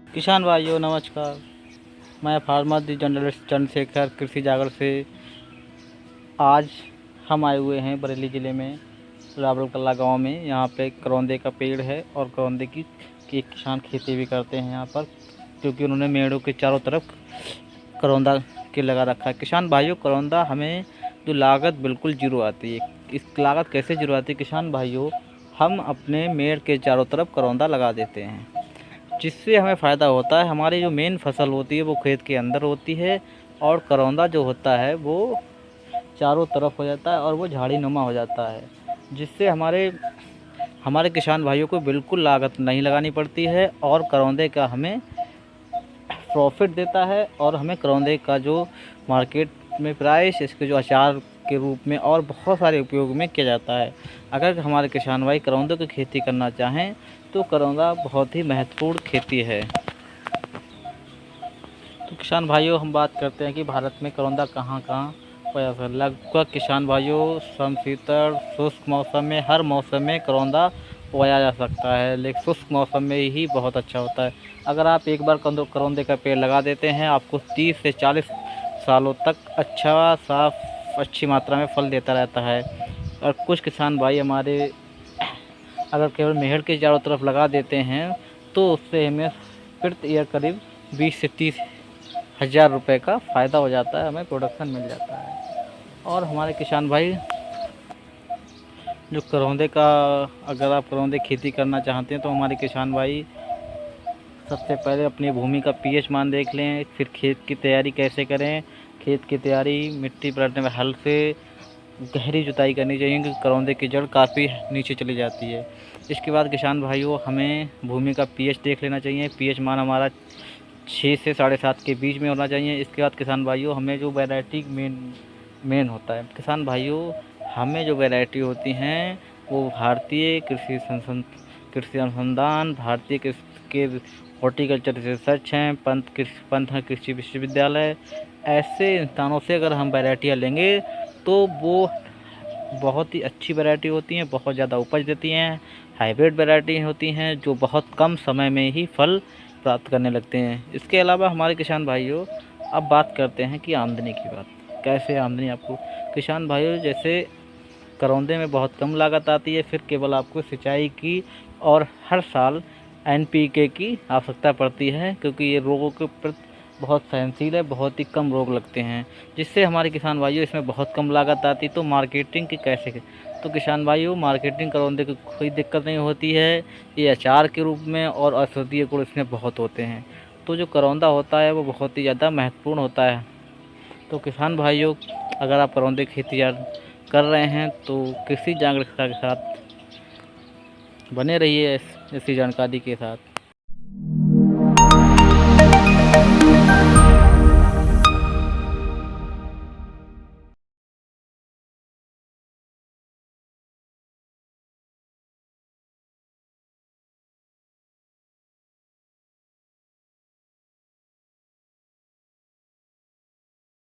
किसान भाइयों नमस्कार। मैं फार्मर दी जर्नलिस्ट चंद्रशेखर कृषि जागरण से आज हम आए हुए हैं बरेली ज़िले में रावल कला गाँव में। यहाँ पे करौंदे का पेड़ है और करौंदे की एक किसान खेती भी करते हैं यहाँ पर, क्योंकि उन्होंने मेड़ों के चारों तरफ करौंदा के लगा रखा है। किसान भाइयों, करौंदा हमें जो लागत बिल्कुल जीरो आती है। इस लागत कैसे जीरो आती है किसान भाइयों? हम अपने मेड़ के चारों तरफ करौंदा लगा देते हैं, जिससे हमें फ़ायदा होता है। हमारी जो मेन फसल होती है वो खेत के अंदर होती है और करौंदा जो होता है वो चारों तरफ हो जाता है और वो झाड़ी नुमा हो जाता है, जिससे हमारे हमारे किसान भाइयों को बिल्कुल लागत नहीं लगानी पड़ती है और करौंदे का हमें प्रॉफिट देता है। और हमें करौंदे का जो मार्केट में प्राइस, इसके जो अचार के रूप में और बहुत सारे उपयोग में किया जाता है। अगर हमारे किसान भाई करौंदे की खेती करना चाहें तो करौंदा बहुत ही महत्वपूर्ण खेती है। तो किसान भाइयों, हम बात करते हैं कि भारत में करौंदा कहाँ कहाँ पाया जाता है। लगभग किसान भाइयों समशीतल शुष्क मौसम में, हर मौसम में करौंदा बोया जा सकता है, लेकिन शुष्क मौसम में ही बहुत अच्छा होता है। अगर आप एक बार करौंदे का पेड़ लगा देते हैं, आपको 30 से 40 सालों तक अच्छा साफ अच्छी मात्रा में फल देता रहता है। और कुछ किसान भाई हमारे अगर केवल मेहर के चारों तरफ लगा देते हैं तो उससे हमें प्रति ईयर करीब 20 से 30 हज़ार रुपये का फ़ायदा हो जाता है, हमें प्रोडक्शन मिल जाता है। और हमारे किसान भाई जो करौंदे का, अगर आप करौंदे खेती करना चाहते हैं तो हमारे किसान भाई सबसे पहले अपनी भूमि का पीएच मान देख लें, फिर खेत की तैयारी कैसे करें। खेत की तैयारी मिट्टी पलटने में हल से गहरी जुताई करनी चाहिए, क्योंकि करौंदे की जड़ काफ़ी नीचे चली जाती है। इसके बाद किसान भाइयों हमें भूमि का पीएच देख लेना चाहिए। पीएच मान हमारा 6 से 7.5 के बीच में होना चाहिए। इसके बाद किसान भाइयों हमें जो वैरायटी मेन होता है, किसान भाइयों हमें जो वैरायटी होती हैं वो भारतीय कृषि अनुसंधान, भारतीय के हॉर्टिकल्चर रिसर्च हैं, पंत कृषि विश्वविद्यालय, ऐसे इंसानों से अगर हम वैरायटियाँ लेंगे तो वो बहुत ही अच्छी वैरायटी होती हैं, बहुत ज़्यादा उपज देती हैं। हाइब्रिड वैरायटी होती हैं जो बहुत कम समय में ही फल प्राप्त करने लगते हैं। इसके अलावा हमारे किसान भाइयों, अब बात करते हैं कि आमदनी की बात, कैसे आमदनी आपको किसान भाइयों, जैसे करौंदे में बहुत कम लागत आती है, फिर केवल आपको सिंचाई की और हर साल एनपीके की आवश्यकता पड़ती है, क्योंकि ये रोगों के प्रति बहुत सहनशील है, बहुत ही कम रोग लगते हैं, जिससे हमारे किसान भाइयों इसमें बहुत कम लागत आती। तो मार्केटिंग की कैसे तो किसान भाइयों मार्केटिंग करौंदे की कोई दिक्कत नहीं होती है। ये अचार के रूप में और औषधीय गुण इसमें बहुत होते हैं। तो जो करौंदा होता है वो बहुत ही ज़्यादा महत्वपूर्ण होता है। तो किसान भाइयों, अगर आप करौंदे की खेती कर रहे हैं तो कृषि जागरूकता के साथ बने रहिए, ऐसी जानकारी के साथ।